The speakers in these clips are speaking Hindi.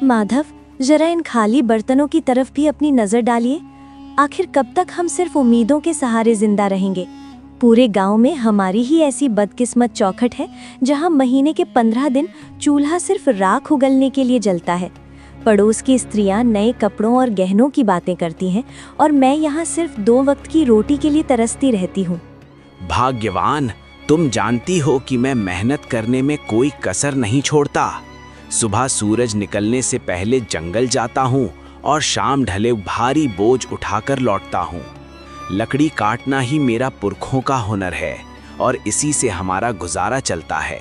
माधव, जरा इन खाली बर्तनों की तरफ भी अपनी नजर डालिए। आखिर कब तक हम सिर्फ उम्मीदों के सहारे जिंदा रहेंगे? पूरे गांव में हमारी ही ऐसी बदकिस्मत चौखट है जहां महीने के 15 दिन चूल्हा सिर्फ राख उगलने के लिए जलता है। पड़ोस की स्त्रियां नए कपड़ों और गहनों की बातें करती हैं और मैं यहाँ सिर्फ 2 वक्त की रोटी के लिए तरसती रहती हूँ। भाग्यवान, तुम जानती हो कि मैं मेहनत करने में कोई कसर नहीं छोड़ता। सुबह सूरज निकलने से पहले जंगल जाता हूँ और शाम ढले भारी बोझ उठाकर लौटता हूँ। लकड़ी काटना ही मेरा पुरखों का हुनर है और इसी से हमारा गुजारा चलता है।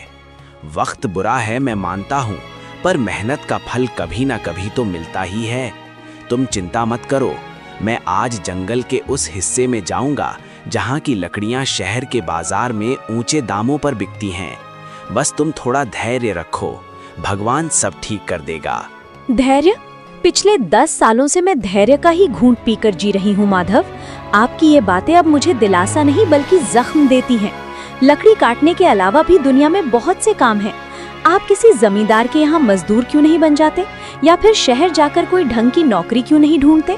वक्त बुरा है, मैं मानता हूँ, पर मेहनत का फल कभी ना कभी तो मिलता ही है। तुम चिंता मत करो, मैं आज जंगल के उस हिस्से में जाऊंगा जहाँ की लकड़ियाँ शहर के बाजार में ऊंचे दामों पर बिकती हैं। बस तुम थोड़ा धैर्य रखो, भगवान सब ठीक कर देगा। धैर्य? पिछले 10 सालों से मैं धैर्य का ही घूंट पीकर जी रही हूँ माधव। आपकी ये बातें अब मुझे दिलासा नहीं बल्कि जख्म देती हैं। लकड़ी काटने के अलावा भी दुनिया में बहुत से काम हैं। आप किसी जमींदार के यहाँ मजदूर क्यों नहीं बन जाते, या फिर शहर जाकर कोई ढंग की नौकरी क्यों नहीं ढूंढते?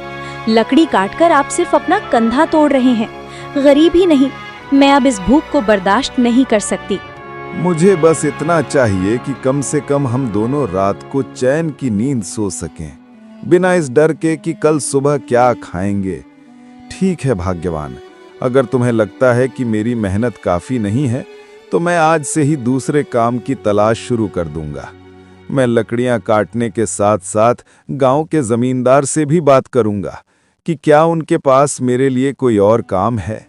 लकड़ी काटकर आप सिर्फ अपना कंधा तोड़ रहे हैं, गरीब ही नहीं। मैं अब इस भूख को बर्दाश्त नहीं कर सकती। मुझे बस इतना चाहिए कि कम से कम हम दोनों रात को चैन की नींद सो सकें, बिना इस डर के कि कल सुबह क्या खाएंगे। ठीक है भाग्यवान, अगर तुम्हें लगता है कि मेरी मेहनत काफी नहीं है तो मैं आज से ही दूसरे काम की तलाश शुरू कर दूंगा। मैं लकड़ियां काटने के साथ साथ गांव के जमींदार से भी बात करूंगा कि क्या उनके पास मेरे लिए कोई और काम है।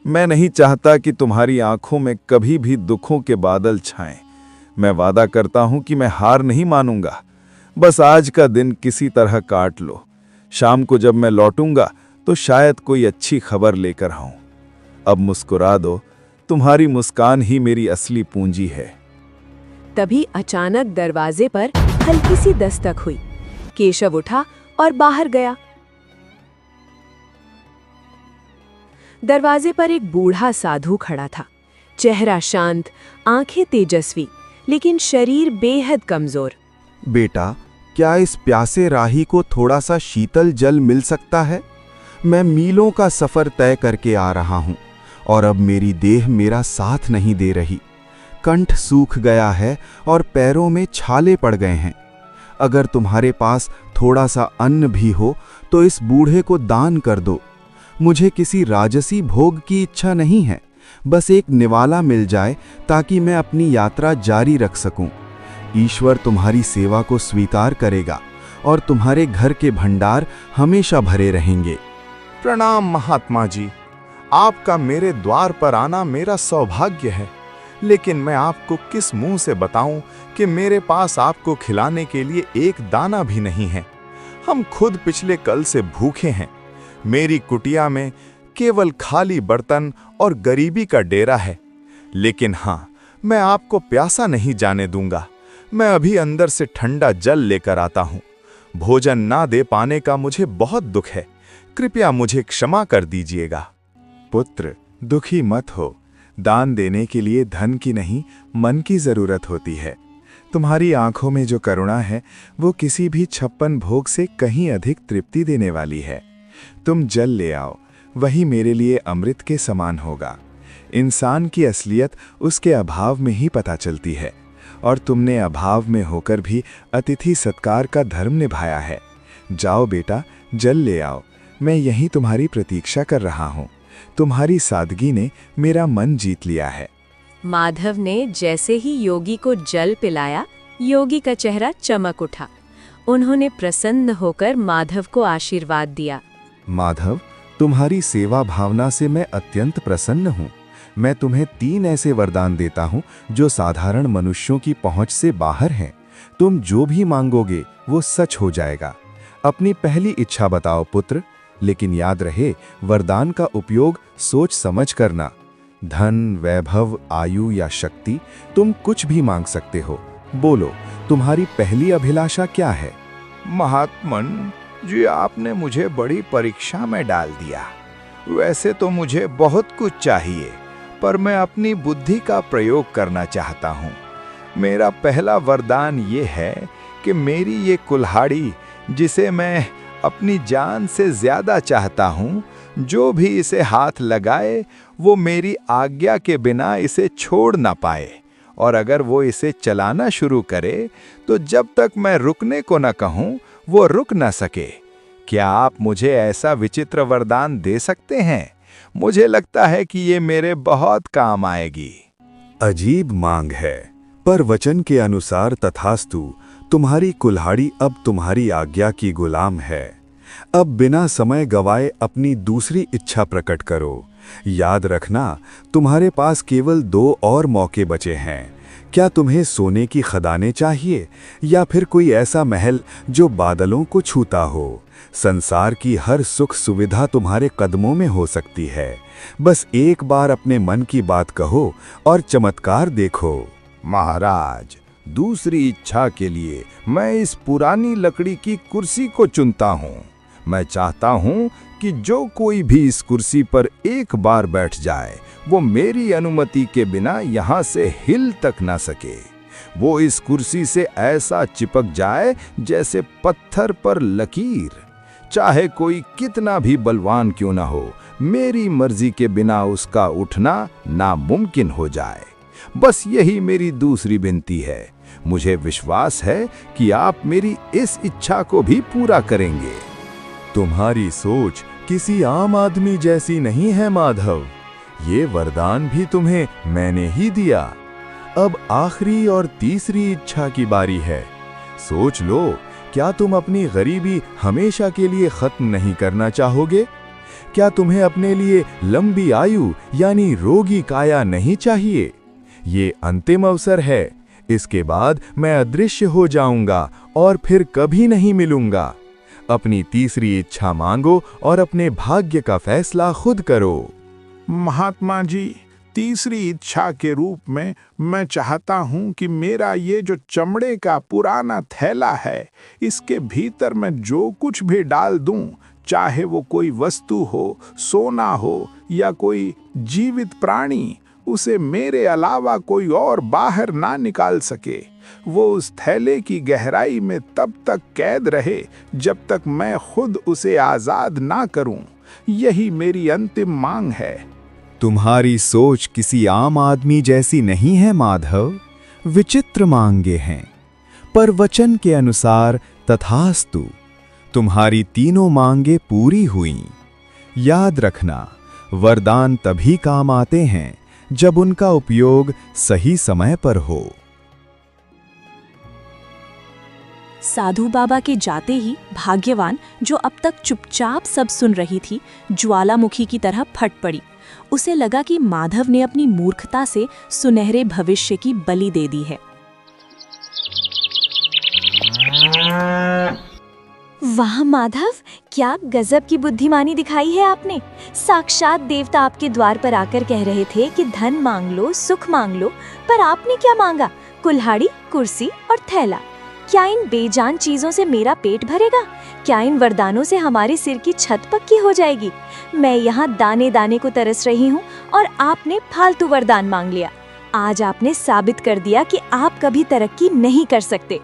मैं नहीं चाहता कि तुम्हारी आंखों में कभी भी दुखों के बादल छाएं। मैं वादा करता हूं कि मैं हार नहीं मानूंगा। बस आज का दिन किसी तरह काट लो। शाम को जब मैं लौटूंगा तो शायद कोई अच्छी खबर लेकर आऊं। अब मुस्कुरा दो, तुम्हारी मुस्कान ही मेरी असली पूंजी है। तभी अचानक दरवाजे पर हल्की सी दस्तक हुई। केशव उठा और बाहर गया। दरवाजे पर एक बूढ़ा साधु खड़ा था। चेहरा शांत, आंखें तेजस्वी, लेकिन शरीर बेहद कमजोर। बेटा, क्या इस प्यासे राही को थोड़ा सा शीतल जल मिल सकता है? मैं मीलों का सफर तय करके आ रहा हूं और अब मेरी देह मेरा साथ नहीं दे रही। कंठ सूख गया है और पैरों में छाले पड़ गए हैं। अगर तुम्हारे पास थोड़ा सा अन्न भी हो तो इस बूढ़े को दान कर दो। मुझे किसी राजसी भोग की इच्छा नहीं है, बस एक निवाला मिल जाए ताकि मैं अपनी यात्रा जारी रख सकूं। ईश्वर तुम्हारी सेवा को स्वीकार करेगा और तुम्हारे घर के भंडार हमेशा भरे रहेंगे। प्रणाम महात्मा जी, आपका मेरे द्वार पर आना मेरा सौभाग्य है, लेकिन मैं आपको किस मुंह से बताऊं कि मेरे पास आपको खिलाने के लिए एक दाना भी नहीं है। हम खुद पिछले कल से भूखे हैं। मेरी कुटिया में केवल खाली बर्तन और गरीबी का डेरा है। लेकिन हाँ, मैं आपको प्यासा नहीं जाने दूंगा। मैं अभी अंदर से ठंडा जल लेकर आता हूँ। भोजन ना दे पाने का मुझे बहुत दुख है, कृपया मुझे क्षमा कर दीजिएगा। पुत्र, दुखी मत हो। दान देने के लिए धन की नहीं, मन की जरूरत होती है। तुम्हारी आंखों में जो करुणा है वो किसी भी 56 भोग से कहीं अधिक तृप्ति देने वाली है। तुम जल ले आओ, वही मेरे लिए अमृत के समान होगा। इंसान की असलियत उसके अभाव में ही पता चलती है, और तुमने अभाव में होकर भी अतिथि सत्कार का धर्म निभाया है। जाओ बेटा, जल ले आओ। मैं यहीं तुम्हारी प्रतीक्षा कर रहा हूँ। तुम्हारी सादगी ने मेरा मन जीत लिया है। माधव ने जैसे ही योगी को जल पिलाया, योगी का चेहरा चमक उठा। उन्होंने प्रसन्न होकर माधव को आशीर्वाद दिया। माधव, तुम्हारी सेवा भावना से मैं अत्यंत प्रसन्न हूँ। मैं तुम्हें 3 ऐसे वरदान देता हूँ जो साधारण मनुष्यों की पहुँच से बाहर हैं। तुम जो भी मांगोगे वो सच हो जाएगा। अपनी पहली इच्छा बताओ पुत्र, लेकिन याद रहे वरदान का उपयोग सोच समझ करना। धन, वैभव, आयु या शक्ति, तुम कुछ भी मांग सकते हो। बोलो, तुम्हारी पहली अभिलाषा क्या है? महात्मन जी, आपने मुझे बड़ी परीक्षा में डाल दिया। वैसे तो मुझे बहुत कुछ चाहिए, पर मैं अपनी बुद्धि का प्रयोग करना चाहता हूँ। मेरा पहला वरदान ये है कि मेरी ये कुल्हाड़ी, जिसे मैं अपनी जान से ज्यादा चाहता हूँ, जो भी इसे हाथ लगाए वो मेरी आज्ञा के बिना इसे छोड़ ना पाए, और अगर वो इसे चलाना शुरू करे तो जब तक मैं रुकने को न कहूँ वो रुक न सके। क्या आप मुझे ऐसा विचित्र वरदान दे सकते हैं? मुझे लगता है कि ये मेरे बहुत काम आएगी। अजीब मांग है, पर वचन के अनुसार तथास्तु, तुम्हारी कुल्हाड़ी अब तुम्हारी आज्ञा की गुलाम है। अब बिना समय गवाए अपनी दूसरी इच्छा प्रकट करो। याद रखना, तुम्हारे पास केवल 2 और मौके बचे हैं। क्या तुम्हें सोने की खदानें चाहिए या फिर कोई ऐसा महल जो बादलों को छूता हो? संसार की हर सुख सुविधा तुम्हारे कदमों में हो सकती है। बस एक बार अपने मन की बात कहो और चमत्कार देखो। महाराज, दूसरी इच्छा के लिए मैं इस पुरानी लकड़ी की कुर्सी को चुनता हूँ। मैं चाहता हूँ कि जो कोई भी इस कुर्सी पर एक बार बैठ जाए वो मेरी अनुमति के बिना यहाँ से हिल तक ना सके। वो इस कुर्सी से ऐसा चिपक जाए जैसे पत्थर पर लकीर। चाहे कोई कितना भी बलवान क्यों ना हो, मेरी मर्जी के बिना उसका उठना नामुमकिन हो जाए। बस यही मेरी दूसरी विनती है। मुझे विश्वास है कि आप मेरी इस इच्छा को भी पूरा करेंगे। तुम्हारी सोच किसी आम आदमी जैसी नहीं है माधव। ये वरदान भी तुम्हें मैंने ही दिया। अब आखिरी और तीसरी इच्छा की बारी है। सोच लो, क्या तुम अपनी गरीबी हमेशा के लिए खत्म नहीं करना चाहोगे? क्या तुम्हें अपने लिए लंबी आयु यानी रोगी काया नहीं चाहिए? ये अंतिम अवसर है। इसके बाद मैं अदृश्य हो जाऊंगा और फिर कभी नहीं मिलूंगा। अपनी तीसरी इच्छा मांगो और अपने भाग्य का फैसला खुद करो। महात्मा जी, तीसरी इच्छा के रूप में मैं चाहता हूँ कि मेरा ये जो चमड़े का पुराना थैला है, इसके भीतर मैं जो कुछ भी डाल दूं, चाहे वो कोई वस्तु हो, सोना हो या कोई जीवित प्राणी, उसे मेरे अलावा कोई और बाहर ना निकाल सके। वो उस थैले की गहराई में तब तक कैद रहे जब तक मैं खुद उसे आजाद ना करूं। यही मेरी अंतिम मांग है। तुम्हारी सोच किसी आम आदमी जैसी नहीं है माधव। विचित्र मांगे हैं, पर वचन के अनुसार तथास्तु, तुम्हारी तीनों मांगे पूरी हुई। याद रखना, वरदान तभी काम आते हैं जब उनका उपयोग सही समय पर हो। साधु बाबा के जाते ही भाग्यवान, जो अब तक चुपचाप सब सुन रही थी, ज्वालामुखी की तरह फट पड़ी। उसे लगा कि माधव ने अपनी मूर्खता से सुनहरे भविष्य की बलि दे दी है। वाह माधव, क्या गजब की बुद्धिमानी दिखाई है आपने। साक्षात देवता आपके द्वार पर आकर कह रहे थे कि धन मांग लो, सुख मांग लो, पर आपने क्या मांगा? कुल्हाड़ी, कुर्सी और थैला। क्या इन बेजान चीजों से मेरा पेट भरेगा? क्या इन वरदानों से हमारे सिर की छत पक्की हो जाएगी? मैं यहाँ दाने दाने को तरस रही हूँ और आपने फालतू वरदान मांग लिया। आज आपने साबित कर दिया कि आप कभी तरक्की नहीं कर सकते।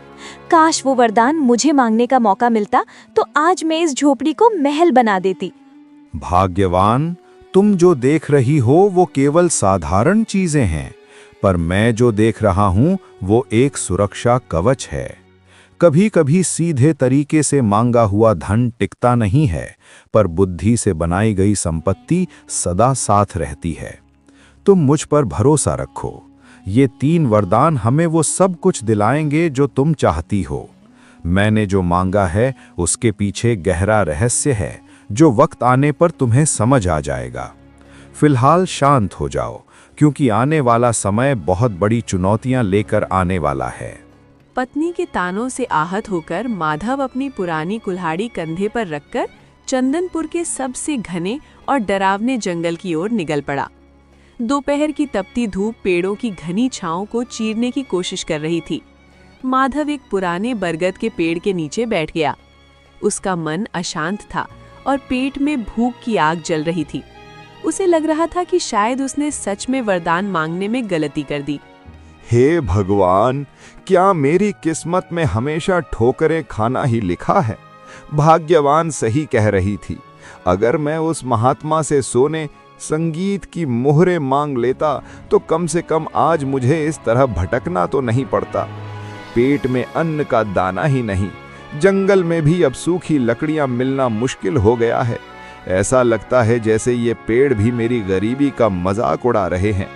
काश वो वरदान मुझे मांगने का मौका मिलता तो आज मैं इस झोपड़ी को महल बना देती। भाग्यवान, तुम जो देख रही हो वो केवल साधारण चीजें हैं, पर मैं जो देख रहा हूँ वो एक सुरक्षा कवच है। कभी कभी सीधे तरीके से मांगा हुआ धन टिकता नहीं है, पर बुद्धि से बनाई गई संपत्ति सदा साथ रहती है। तुम मुझ पर भरोसा रखो। ये 3 वरदान हमें वो सब कुछ दिलाएंगे जो तुम चाहती हो। मैंने जो मांगा है उसके पीछे गहरा रहस्य है, जो वक्त आने पर तुम्हें समझ आ जाएगा। फिलहाल शांत हो जाओ, क्योंकि आने वाला समय बहुत बड़ी चुनौतियां लेकर आने वाला है। पत्नी के तानों से आहत होकर माधव अपनी पुरानी कुल्हाड़ी कंधे पर रखकर चंदनपुर के सबसे घने और डरावने जंगल की ओर निकल पड़ा। दोपहर की तपती धूप पेड़ों की घनी छांव को चीरने की कोशिश कर रही थी। माधव एक पुराने बरगद के पेड़ के नीचे बैठ गया। उसका मन अशांत था और पेट में भूख की आग जल रही थी। उसे लग रहा था कि शायद उसने सच में वरदान मांगने में गलती कर दी। हे भगवान, क्या मेरी किस्मत में हमेशा ठोकरें खाना ही लिखा है? भाग्यवान सही कह रही थी। अगर मैं उस महात्मा से सोने संगीत की मोहरें मांग लेता तो कम से कम आज मुझे इस तरह भटकना तो नहीं पड़ता। पेट में अन्न का दाना ही नहीं, जंगल में भी अब सूखी लकड़ियां मिलना मुश्किल हो गया है। ऐसा लगता है जैसे ये पेड़ भी मेरी गरीबी का मजाक उड़ा रहे हैं।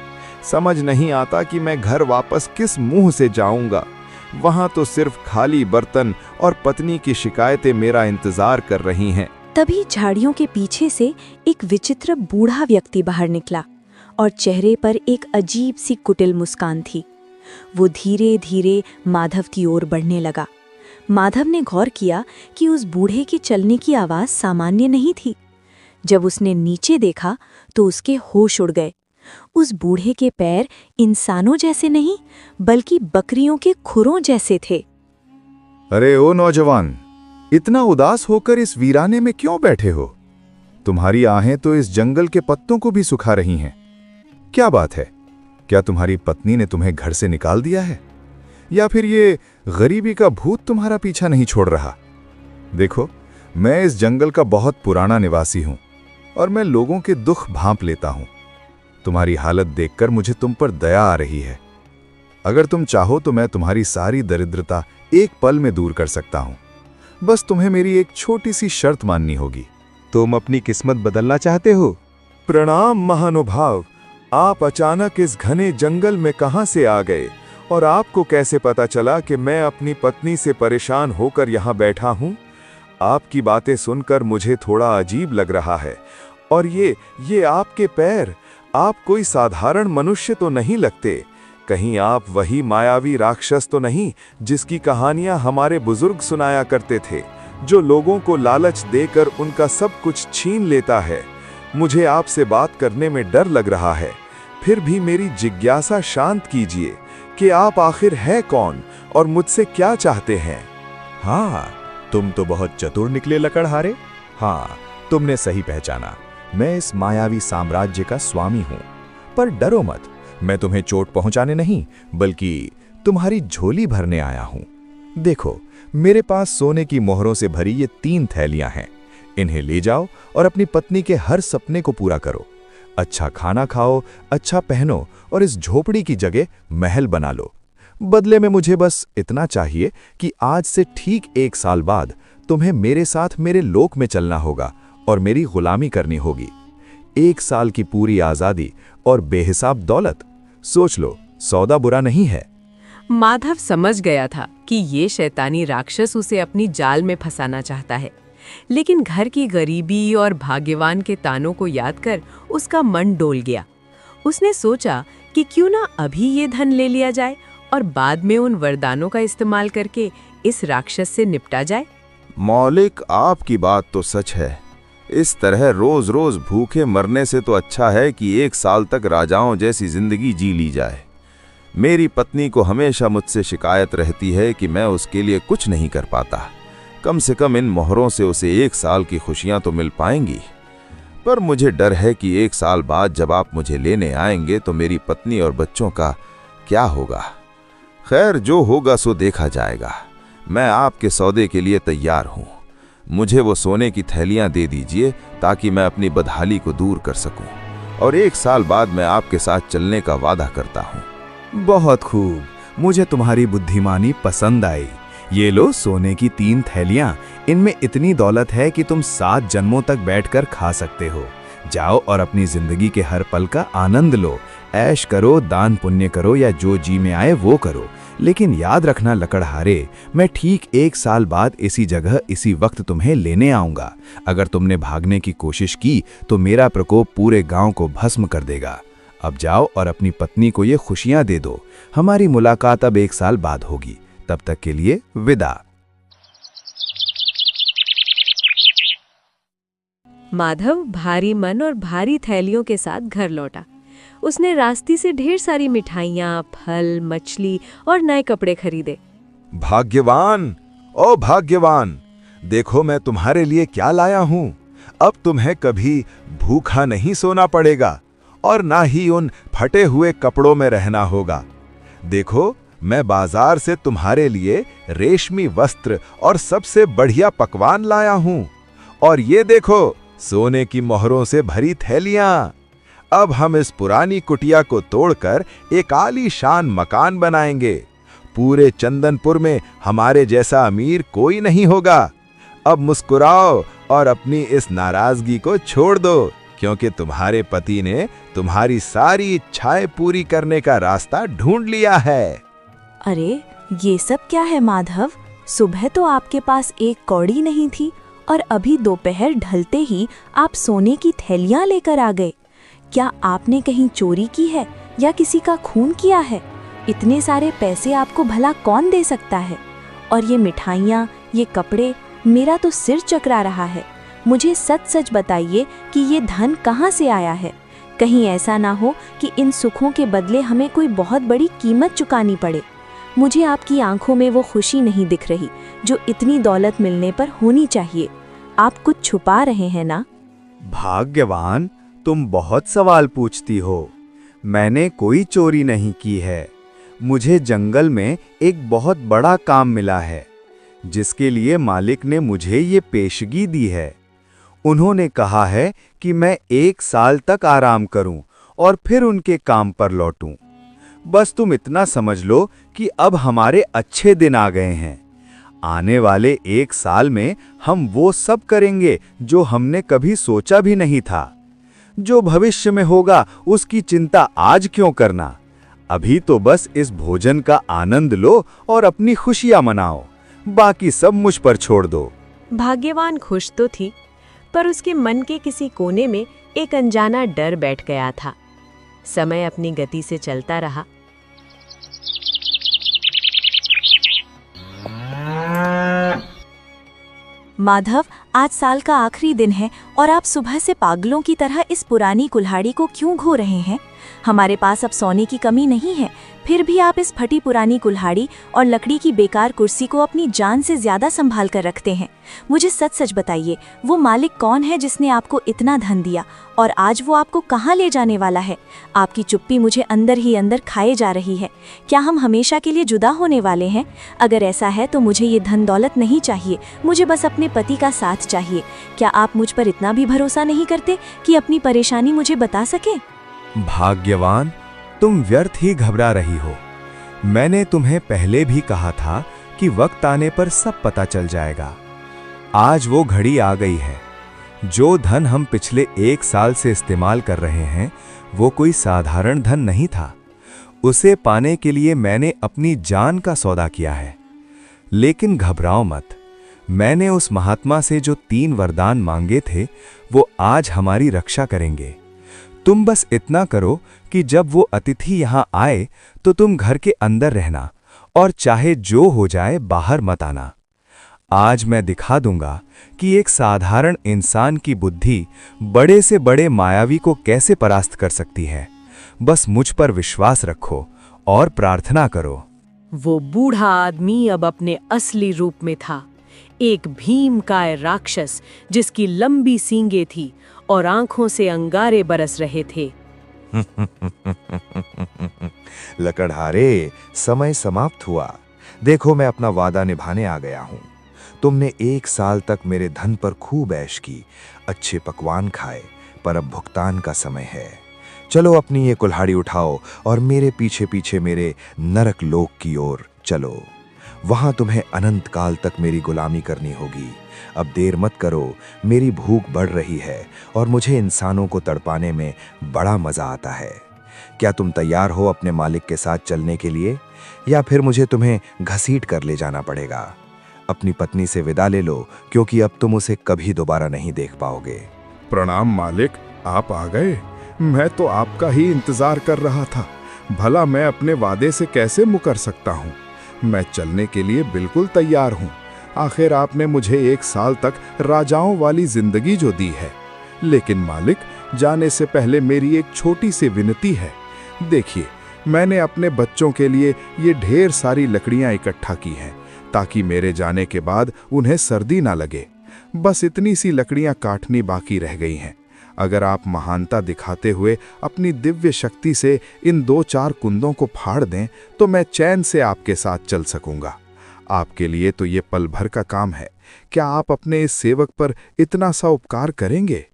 समझ नहीं आता कि मैं घर वापस किस मुंह से जाऊंगा। वहां तो सिर्फ खाली बर्तन और पत्नी की शिकायतें मेरा इंतजार कर रही हैं। तभी झाड़ियों के पीछे से एक विचित्र बूढ़ा व्यक्ति बाहर निकला और चेहरे पर एक अजीब सी कुटिल मुस्कान थी। वो धीरे धीरे माधव की ओर बढ़ने लगा। माधव ने गौर किया कि उस बूढ़े के चलने की आवाज सामान्य नहीं थी। जब उसने नीचे देखा तो उसके होश उड़ गए। उस बूढ़े के पैर इंसानों जैसे नहीं बल्कि बकरियों के खुरों जैसे थे। अरे ओ नौजवान, इतना उदास होकर इस वीराने में क्यों बैठे हो? तुम्हारी आहें तो इस जंगल के पत्तों को भी सुखा रही हैं। क्या बात है? क्या तुम्हारी पत्नी ने तुम्हें घर से निकाल दिया है, या फिर ये गरीबी का भूत तुम्हारा पीछा नहीं छोड़ रहा? देखो, मैं इस जंगल का बहुत पुराना निवासी हूं और मैं लोगों के दुख भांप लेता हूं। तुम्हारी हालत देखकर मुझे तुम पर दया आ रही है। अगर तुम चाहो तो मैं तुम्हारी सारी दरिद्रता एक पल में दूर कर सकता हूं। बस तुम्हें मेरी एक छोटी सी शर्त माननी होगी। तुम अपनी किस्मत बदलना चाहते हो? प्रणाम महानुभाव, आप अचानक इस घने जंगल में कहां से आ गए और आपको कैसे पता चला कि मैं अपनी पत्नी से परेशान होकर यहां बैठा हूं? आपकी बातें सुनकर मुझे थोड़ा अजीब लग रहा है। और ये आपके पैर, आप कोई साधारण मनुष्य तो नहीं लगते। कहीं आप वही मायावी राक्षस तो नहीं जिसकी कहानियां हमारे बुजुर्ग सुनाया करते थे, जो लोगों को लालच देकर उनका सब कुछ छीन लेता है? मुझे आपसे बात करने में डर लग रहा है। फिर भी मेरी जिज्ञासा शांत कीजिए कि आप आखिर हैं कौन और मुझसे क्या चाहते हैं? हाँ, तुम तो बहुत चतुर निकले लकड़हारे। हाँ, तुमने सही पहचाना। मैं इस मायावी साम्राज्य का स्वामी हूं। पर डरो मत, मैं तुम्हें चोट पहुंचाने नहीं बल्कि तुम्हारी झोली भरने आया हूं। देखो, मेरे पास सोने की मोहरों से भरी ये 3 थैलियां हैं। इन्हें ले जाओ और अपनी पत्नी के हर सपने को पूरा करो। अच्छा खाना खाओ, अच्छा पहनो और इस झोपड़ी की जगह महल बना लो। बदले में मुझे बस इतना चाहिए कि आज से ठीक 1 साल बाद तुम्हें मेरे साथ मेरे लोक में चलना होगा और मेरी गुलामी करनी होगी। 1 साल की पूरी आजादी और बेहिसाब दौलत। सोच लो, सौदा बुरा नहीं है। माधव समझ गया था कि ये शैतानी राक्षस उसे अपनी जाल में फंसाना चाहता है, लेकिन घर की गरीबी और भाग्यवान के तानों को याद कर उसका मन डोल गया। उसने सोचा कि क्यों ना अभी ये धन ले लिया जाए और बाद में उन वरदानों का इस्तेमाल करके इस राक्षस से निपटा जाए। मौलिक, आपकी बात तो सच है। इस तरह रोज रोज भूखे मरने से तो अच्छा है कि 1 साल तक राजाओं जैसी जिंदगी जी ली जाए। मेरी पत्नी को हमेशा मुझसे शिकायत रहती है कि मैं उसके लिए कुछ नहीं कर पाता। कम से कम इन मोहरों से उसे 1 साल की खुशियां तो मिल पाएंगी। पर मुझे डर है कि 1 साल बाद जब आप मुझे लेने आएंगे तो मेरी पत्नी और बच्चों का क्या होगा। खैर, जो होगा सो देखा जाएगा। मैं आपके सौदे के लिए तैयार हूं। मुझे वो सोने की थैलियां दे दीजिए ताकि मैं अपनी बदहाली को दूर कर सकूं, और 1 साल बाद मैं आपके साथ चलने का वादा करता हूं। बहुत खूब, मुझे तुम्हारी बुद्धिमानी पसंद आई। ये लो सोने की 3 थैलियां। इनमें इतनी दौलत है कि तुम 7 जन्मों तक बैठकर खा सकते हो। जाओ और अपनी जिंदगी के हर पल का आनंद लो। ऐश करो, दान पुण्य करो या जो जी में आए वो करो। लेकिन याद रखना लकड़हारे, मैं ठीक 1 साल बाद इसी जगह इसी वक्त तुम्हें लेने आऊंगा। अगर तुमने भागने की कोशिश की तो मेरा प्रकोप पूरे गांव को भस्म कर देगा। अब जाओ और अपनी पत्नी को ये खुशियां दे दो। हमारी मुलाकात अब 1 साल बाद होगी। तब तक के लिए विदा। माधव भारी मन और भारी थैलियों के साथ घर लौटा। उसने रास्ते से ढेर सारी मिठाइयाँ, फल, मछली और नए कपड़े खरीदे। भाग्यवान, ओ भाग्यवान, देखो मैं तुम्हारे लिए क्या लाया हूं। अब तुम्हें कभी भूखा नहीं सोना पड़ेगा और ना ही उन फटे हुए कपड़ों में रहना होगा। देखो, मैं बाजार से तुम्हारे लिए रेशमी वस्त्र और सबसे बढ़िया पकवान लाया हूँ। और ये देखो, सोने की मोहरों से भरी थैलियां। अब हम इस पुरानी कुटिया को तोड़कर एक आलीशान मकान बनाएंगे। पूरे चंदनपुर में हमारे जैसा अमीर कोई नहीं होगा। अब मुस्कुराओ और अपनी इस नाराजगी को छोड़ दो, क्योंकि तुम्हारे पति ने तुम्हारी सारी इच्छाएं पूरी करने का रास्ता ढूंढ लिया है। अरे, ये सब क्या है माधव? सुबह तो आपके पास एक कौड़ी नहीं थी और अभी दोपहर ढलते ही आप सोने की थैलियां लेकर आ गए। क्या आपने कहीं चोरी की है या किसी का खून किया है? इतने सारे पैसे आपको भला कौन दे सकता है? और ये मिठाइयाँ, ये कपड़े, मेरा तो सिर चकरा रहा है। मुझे सच सच बताइए कि ये धन कहाँ से आया है? कहीं ऐसा ना हो कि इन सुखों के बदले हमें कोई बहुत बड़ी कीमत चुकानी पड़े। मुझे आपकी आंखों में वो खुशी नहीं दिख रही जो इतनी दौलत मिलने पर होनी चाहिए। आप कुछ छुपा रहे हैं ना? भाग्यवान, तुम बहुत सवाल पूछती हो। मैंने कोई चोरी नहीं की है। मुझे जंगल में एक बहुत बड़ा काम मिला है, जिसके लिए मालिक ने मुझे ये पेशगी दी है। उन्होंने कहा है कि मैं 1 साल तक आराम करूं और फिर उनके काम पर लौटूं। बस तुम इतना समझ लो कि अब हमारे अच्छे दिन आ गए हैं। आने वाले 1 साल में हम वो सब करेंगे जो हमने कभी सोचा भी नहीं था। जो भविष्य में होगा उसकी चिंता आज क्यों करना? अभी तो बस इस भोजन का आनंद लो और अपनी खुशियां मनाओ। बाकी सब मुझ पर छोड़ दो। भाग्यवान खुश तो थी, पर उसके मन के किसी कोने में एक अनजाना डर बैठ गया था। समय अपनी गति से चलता रहा। माधव, आज साल का आखिरी दिन है और आप सुबह से पागलों की तरह इस पुरानी कुल्हाड़ी को क्यों घो रहे हैं? हमारे पास अब सोने की कमी नहीं है, फिर भी आप इस फटी पुरानी कुल्हाड़ी और लकड़ी की बेकार कुर्सी को अपनी जान से ज्यादा संभाल कर रखते हैं। मुझे सच सच बताइए, वो मालिक कौन है जिसने आपको इतना धन दिया और आज वो आपको कहाँ ले जाने वाला है? आपकी चुप्पी मुझे अंदर ही अंदर खाए जा रही है। क्या हम हमेशा के लिए जुदा होने वाले हैं? अगर ऐसा है तो मुझे ये धन दौलत नहीं चाहिए, मुझे बस अपने पति का साथ चाहिए। क्या आप मुझ पर इतना भी भरोसा नहीं करते कि अपनी परेशानी मुझे बता सके? भाग्यवान, तुम व्यर्थ ही घबरा रही हो। मैंने तुम्हें पहले भी कहा था कि वक्त आने पर सब पता चल जाएगा। आज वो घड़ी आ गई है। जो धन हम पिछले 1 साल से इस्तेमाल कर रहे हैं, वो कोई साधारण धन नहीं था। उसे पाने के लिए मैंने अपनी जान का सौदा किया है। लेकिन घबराओ मत, मैंने उस महात्मा से जो 3 वरदान मांगे थे, वो आज हमारी रक्षा करेंगे। तुम बस इतना करो कि जब वो अतिथि यहाँ आए तो तुम घर के अंदर रहना और चाहे जो हो जाए बाहर मत आना। आज मैं दिखा दूंगा कि एक साधारण इंसान की बुद्धि बड़े से बड़े मायावी को कैसे परास्त कर सकती है। बस मुझ पर विश्वास रखो और प्रार्थना करो। वो बूढ़ा आदमी अब अपने असली रूप में था, एक भीमकाय राक्षस जिसकी लंबी सींगें थी और आंखों से अंगारे बरस रहे थे। लकड़हारे, समय समाप्त हुआ। देखो, मैं अपना वादा निभाने आ गया हूँ। तुमने 1 साल तक मेरे धन पर खूब ऐश की, अच्छे पकवान खाए, पर अब भुगतान का समय है। चलो अपनी ये कुल्हाड़ी उठाओ और मेरे पीछे पीछे मेरे नरक लोक की ओर चलो। वहां तुम्हें अनंत काल तक मेरी गुलामी करनी होगी। अब देर मत करो, मेरी भूख बढ़ रही है और मुझे इंसानों को तड़पाने में बड़ा मजा आता है। क्या तुम तैयार हो अपने मालिक के साथ चलने के लिए, या फिर मुझे तुम्हें घसीट कर ले जाना पड़ेगा? अपनी पत्नी से विदा ले लो, क्योंकि अब तुम उसे कभी दोबारा नहीं देख पाओगे। प्रणाम मालिक, आप आ गए। मैं तो आपका ही इंतजार कर रहा था। भला मैं अपने वादे से कैसे मुकर सकता हूँ? मैं चलने के लिए बिल्कुल तैयार हूँ। आखिर आपने मुझे 1 साल तक राजाओं वाली जिंदगी जो दी है। लेकिन मालिक, जाने से पहले मेरी एक छोटी सी विनती है। देखिए, मैंने अपने बच्चों के लिए ये ढेर सारी लकड़ियां इकट्ठा की हैं, ताकि मेरे जाने के बाद उन्हें सर्दी ना लगे। बस इतनी सी लकड़ियां काटनी बाकी रह गई हैं। अगर आप महानता दिखाते हुए अपनी दिव्य शक्ति से इन 2-4 कुंदों को फाड़ दें तो मैं चैन से आपके साथ चल सकूंगा। आपके लिए तो ये पल भर का काम है। क्या आप अपने इस सेवक पर इतना सा उपकार करेंगे?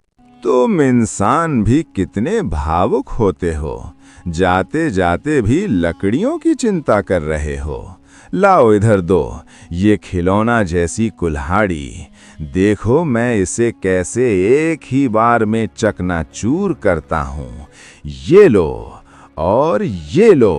तुम इंसान भी कितने भावुक होते हो, जाते जाते भी लकड़ियों की चिंता कर रहे हो। लाओ इधर दो ये खिलौना जैसी कुल्हाड़ी, देखो मैं इसे कैसे एक ही बार में चकनाचूर करता हूँ। ये लो और ये लो।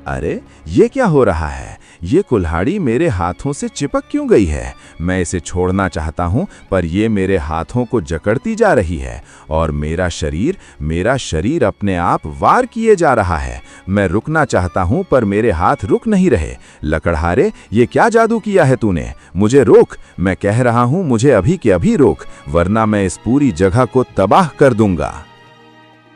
अरे ये क्या हो रहा है? ये कुल्हाड़ी मेरे हाथों से चिपक क्यों गई है? मैं इसे छोड़ना चाहता हूँ पर ये मेरे हाथों को जकड़ती जा रही है और मेरा शरीर अपने आप वार किए जा रहा है। मैं रुकना चाहता हूँ पर मेरे हाथ रुक नहीं रहे। लकड़हारे, ये क्या जादू किया है तूने? मुझे रोक, मैं कह रहा हूँ मुझे अभी के अभी रोक, वरना मैं इस पूरी जगह को तबाह कर दूंगा।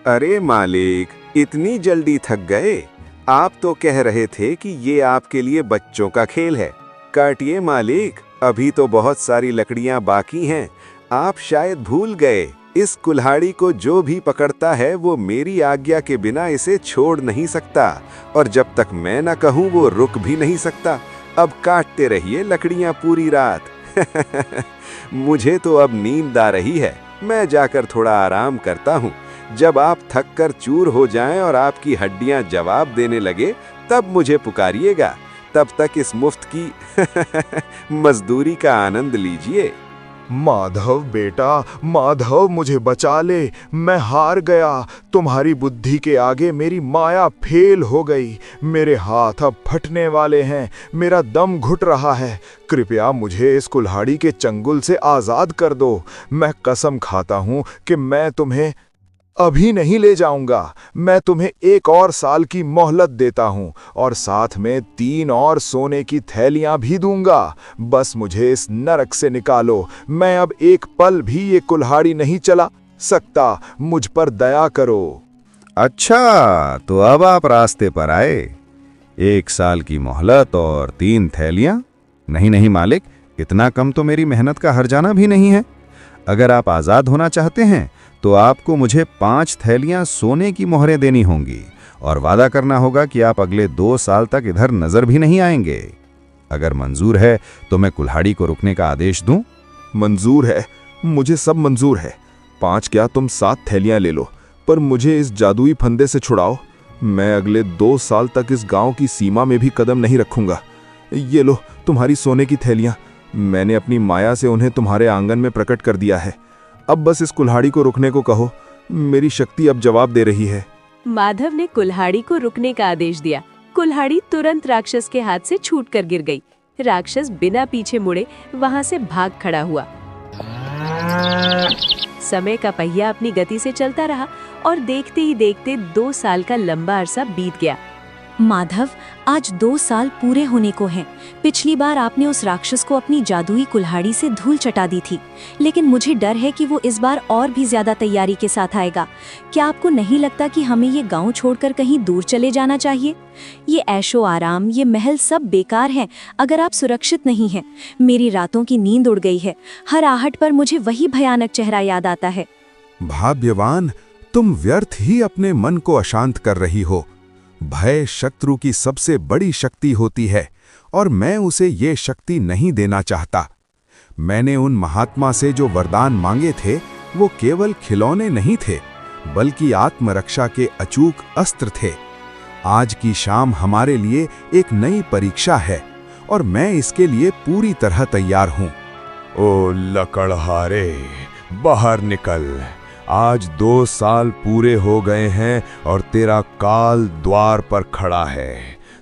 अरे मालिक, इतनी जल्दी थक गए? आप तो कह रहे थे कि ये आपके लिए बच्चों का खेल है। काटिए मालिक, अभी तो बहुत सारी लकड़ियां बाकी हैं। आप शायद भूल गए, इस कुल्हाड़ी को जो भी पकड़ता है वो मेरी आज्ञा के बिना इसे छोड़ नहीं सकता, और जब तक मैं न कहूँ वो रुक भी नहीं सकता। अब काटते रहिए लकड़ियां पूरी रात। मुझे तो अब नींद आ रही है, मैं जाकर थोड़ा आराम करता हूँ। जब आप थक कर चूर हो जाएं और आपकी हड्डियां जवाब देने लगे तब मुझे पुकारिएगा। तब तक इस मुफ्त की मजदूरी का आनंद लीजिए। माधव बेटा, माधव मुझे बचा ले, मैं हार गया। तुम्हारी बुद्धि के आगे मेरी माया फेल हो गई। मेरे हाथ अब फटने वाले हैं, मेरा दम घुट रहा है। कृपया मुझे इस कुल्हाड़ी के चंगुल से आजाद कर दो। मैं कसम खाता हूँ कि मैं तुम्हें अभी नहीं ले जाऊंगा। मैं तुम्हें 1 और साल की मोहलत देता हूं और साथ में 3 और सोने की थैलियां भी दूंगा। बस मुझे इस नरक से निकालो। मैं अब एक पल भी ये कुल्हाड़ी नहीं चला सकता। मुझ पर दया करो। अच्छा, तो अब आप रास्ते पर आए। 1 साल की मोहलत और 3 थैलियां? नहीं मालिक, इतना कम तो मेरी मेहनत का हर्जाना भी नहीं है। अगर आप आज़ाद होना चाहते हैं तो आपको मुझे 5 थैलियां सोने की मोहरें देनी होंगी और वादा करना होगा कि आप अगले 2 साल तक इधर नजर भी नहीं आएंगे। अगर मंजूर है तो मैं कुल्हाड़ी को रुकने का आदेश दूं? मंजूर है, मुझे सब मंजूर है। 5 क्या तुम 7 थैलियां ले लो, पर मुझे इस जादुई फंदे से छुड़ाओ। मैं अगले 2 साल तक इस गांव की सीमा में भी कदम नहीं रखूंगा। ये लो तुम्हारी सोने की थैलियां। मैंने अपनी माया से उन्हें तुम्हारे आंगन में प्रकट कर दिया है। अब बस इस कुल्हाड़ी को रुकने को कहो, मेरी शक्ति अब जवाब दे रही है। माधव ने कुल्हाड़ी को रुकने का आदेश दिया। कुल्हाड़ी तुरंत राक्षस के हाथ से छूटकर गिर गई। राक्षस बिना पीछे मुड़े वहां से भाग खड़ा हुआ। समय का पहिया अपनी गति से चलता रहा और देखते ही देखते 2 साल का लंबा अरसा बीत गया। माधव, आज 2 साल पूरे होने को हैं। पिछली बार आपने उस राक्षस को अपनी जादुई कुल्हाड़ी से धूल चटा दी थी, लेकिन मुझे डर है कि वो इस बार और भी ज्यादा तैयारी के साथ आएगा। क्या आपको नहीं लगता कि हमें ये गांव छोड़कर कहीं दूर चले जाना चाहिए? ये ऐशो आराम, ये महल सब बेकार हैं अगर आप सुरक्षित नहीं हैं। मेरी रातों की नींद उड़ गई है। हर आहट पर मुझे वही भयानक चेहरा याद आता है। भाग्यवान, तुम व्यर्थ ही अपने मन को अशांत कर रही हो। भय शत्रु की सबसे बड़ी शक्ति होती है और मैं उसे ये शक्ति नहीं देना चाहता। मैंने उन महात्मा से जो वरदान मांगे थे वो केवल खिलौने नहीं थे, बल्कि आत्मरक्षा के अचूक अस्त्र थे। आज की शाम हमारे लिए एक नई परीक्षा है और मैं इसके लिए पूरी तरह तैयार हूं। ओ लकड़हारे, बाहर निकल। आज 2 साल पूरे हो गए हैं और तेरा काल द्वार पर खड़ा है।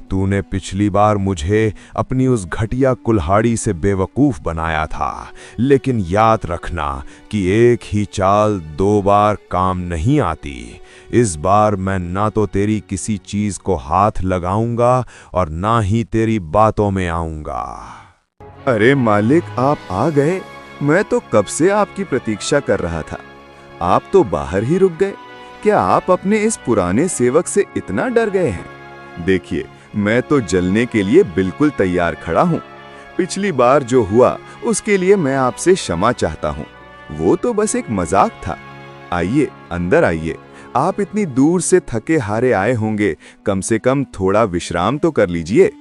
तूने पिछली बार मुझे अपनी उस घटिया कुल्हाड़ी से बेवकूफ बनाया था, लेकिन याद रखना कि एक ही चाल 2 बार काम नहीं आती। इस बार मैं ना तो तेरी किसी चीज को हाथ लगाऊंगा और ना ही तेरी बातों में आऊंगा। अरे मालिक, आप आ गए। मैं तो कब से आपकी प्रतीक्षा कर रहा था। आप तो बाहर ही रुक गए। क्या आप अपने इस पुराने सेवक से इतना डर गए हैं? देखिए, मैं तो जलने के लिए बिल्कुल तैयार खड़ा हूँ। पिछली बार जो हुआ उसके लिए मैं आपसे क्षमा चाहता हूँ। वो तो बस एक मजाक था। आइए, अंदर आइए। आप इतनी दूर से थके हारे आए होंगे, कम से कम थोड़ा विश्राम तो कर लीजिए।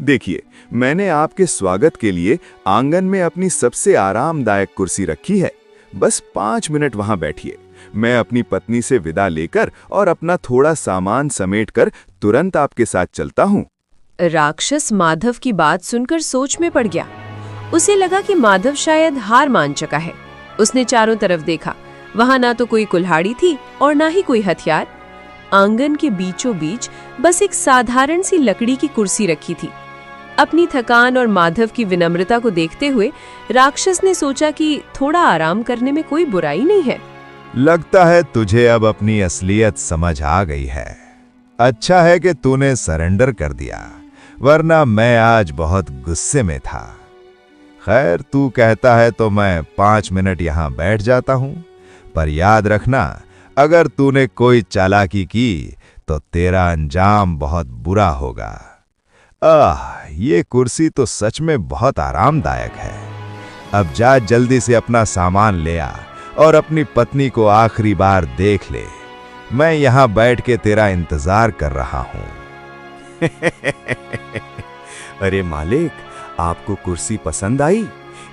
देखिए, मैंने आपके स्वागत के लिए आंगन में अपनी सबसे आरामदायक कुर्सी रखी है। बस 5 मिनट वहां बैठिए। मैं अपनी पत्नी से विदा लेकर और अपना थोड़ा सामान समेटकर तुरंत आपके साथ चलता हूँ। राक्षस माधव की बात सुनकर सोच में पड़ गया। उसे लगा कि माधव शायद हार मान चुका है। उसने चारों तरफ देखा। वहां ना तो कोई कुल्हाड़ी थी और ना ही कोई हथियार। आंगन के बीचों बीच बस एक साधारण सी लकड़ी की कुर्सी रखी थी। अपनी थकान और माधव की विनम्रता को देखते हुए राक्षस ने सोचा कि थोड़ा आराम करने में कोई बुराई नहीं है। लगता है तुझे अब अपनी असलियत समझ आ गई है। अच्छा है कि तूने सरेंडर कर दिया, वरना मैं आज बहुत गुस्से में था। खैर, तू कहता है तो मैं 5 मिनट यहां बैठ जाता हूं, पर याद रखना, अगर तूने कोई चालाकी की तो तेरा अंजाम बहुत बुरा होगा। ये कुर्सी तो सच में बहुत आरामदायक है। अब जा जल्दी से अपना सामान ले आ और अपनी पत्नी को आखिरी बार देख ले। मैं यहां बैठ के तेरा इंतजार कर रहा हूं। अरे मालिक, आपको कुर्सी पसंद आई?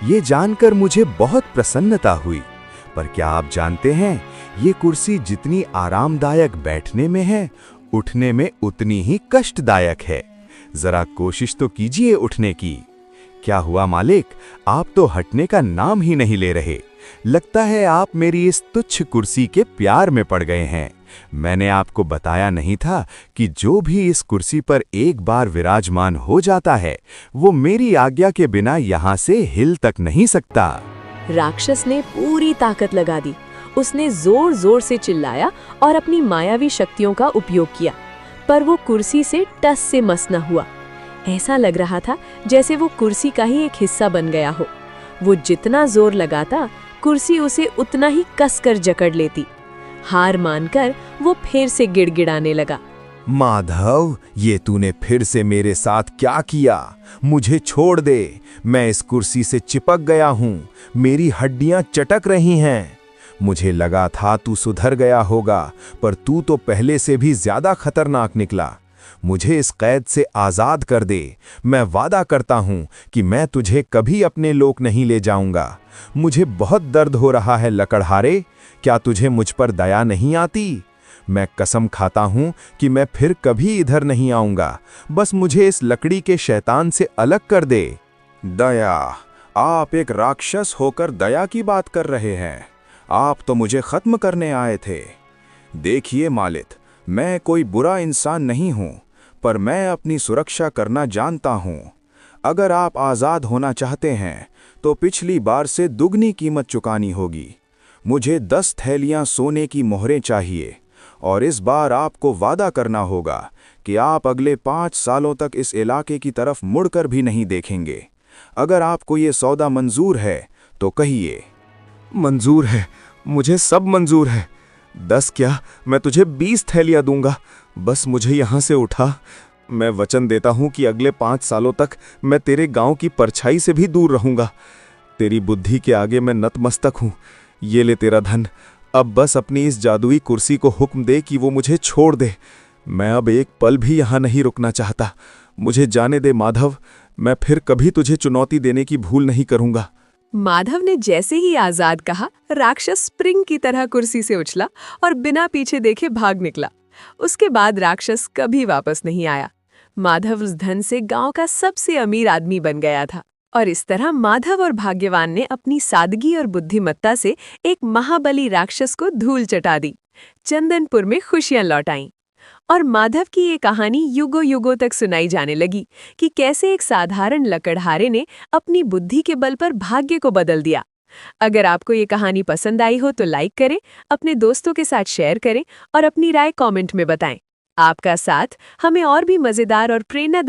ये जानकर मुझे बहुत प्रसन्नता हुई। पर क्या आप जानते हैं, ये कुर्सी जितनी आरामदायक बैठने में है, उठने में उतनी ही कष्टदायक है। जरा कोशिश तो कीजिए उठने की। क्या हुआ मालिक, आप तो हटने का नाम ही नहीं ले रहे। लगता है आप मेरी इस तुच्छ कुर्सी के प्यार में पड़ गए हैं। मैंने आपको बताया नहीं था कि जो भी इस कुर्सी पर एक बार विराजमान हो जाता है, वो मेरी आज्ञा के बिना यहाँ से हिल तक नहीं सकता। राक्षस ने पूरी ताकत लगा दी। उसने जोर जोर से चिल्लाया और अपनी मायावी शक्तियों का उपयोग किया, पर वो कुर्सी से टस से मस न हुआ। ऐसा लग रहा था जैसे वो कुर्सी का ही एक हिस्सा बन गया हो। वो जितना जोर लगाता, कुर्सी उसे उतना ही कसकर जकड़ लेती। हार मानकर वो फिर से गिड़गिड़ाने लगा। माधव, ये तूने फिर से मेरे साथ क्या किया? मुझे छोड़ दे। मैं इस कुर्सी से चिपक गया हूँ। मेरी हड्डियां चटक रही हैं। मुझे लगा था तू सुधर गया होगा, पर तू तो पहले से भी ज्यादा खतरनाक निकला। मुझे इस कैद से आजाद कर दे। मैं वादा करता हूँ कि मैं तुझे कभी अपने लोक नहीं ले जाऊंगा। मुझे बहुत दर्द हो रहा है लकड़हारे। क्या तुझे मुझ पर दया नहीं आती? मैं कसम खाता हूँ कि मैं फिर कभी इधर नहीं आऊंगा। बस मुझे इस लकड़ी के शैतान से अलग कर दे। दया? आप एक राक्षस होकर दया की बात कर रहे हैं? आप तो मुझे खत्म करने आए थे। देखिए मालिक, मैं कोई बुरा इंसान नहीं हूँ, पर मैं अपनी सुरक्षा करना जानता हूँ। अगर आप आज़ाद होना चाहते हैं तो पिछली बार से दुगनी कीमत चुकानी होगी। मुझे 10 थैलियाँ सोने की मोहरें चाहिए, और इस बार आपको वादा करना होगा कि आप अगले 5 सालों तक इस इलाके की तरफ मुड़कर भी नहीं देखेंगे। अगर आपको ये सौदा मंजूर है तो कहिए। मंजूर है, मुझे सब मंजूर है। 10 क्या, मैं तुझे 20 थैलियाँ दूंगा। बस मुझे यहाँ से उठा। मैं वचन देता हूँ कि अगले 5 सालों तक मैं तेरे गांव की परछाई से भी दूर रहूंगा। तेरी बुद्धि के आगे मैं नतमस्तक हूँ। ये ले तेरा धन। अब बस अपनी इस जादुई कुर्सी को हुक्म दे कि वो मुझे छोड़ दे। मैं अब एक पल भी यहाँ नहीं रुकना चाहता। मुझे जाने दे माधव। मैं फिर कभी तुझे चुनौती देने की भूल नहीं करूंगा। माधव ने जैसे ही आजाद कहा, राक्षस स्प्रिंग की तरह कुर्सी से उछला और बिना पीछे देखे भाग निकला। उसके बाद राक्षस कभी वापस नहीं आया। माधव उस धन से गांव का सबसे अमीर आदमी बन गया था। और इस तरह माधव और भाग्यवान ने अपनी सादगी और बुद्धिमत्ता से एक महाबली राक्षस को धूल चटा दी। चंदनपुर में खुशियां लौट आईं। और माधव की ये कहानी युगों युगों तक सुनाई जाने लगी कि कैसे एक साधारण लकड़हारे ने अपनी बुद्धि के बल पर भाग्य को बदल दिया। अगर आपको ये कहानी पसंद आई हो तो लाइक करें, अपने दोस्तों के साथ शेयर करें और अपनी राय कमेंट में बताएं। आपका साथ हमें और भी मजेदार और प्रेरणा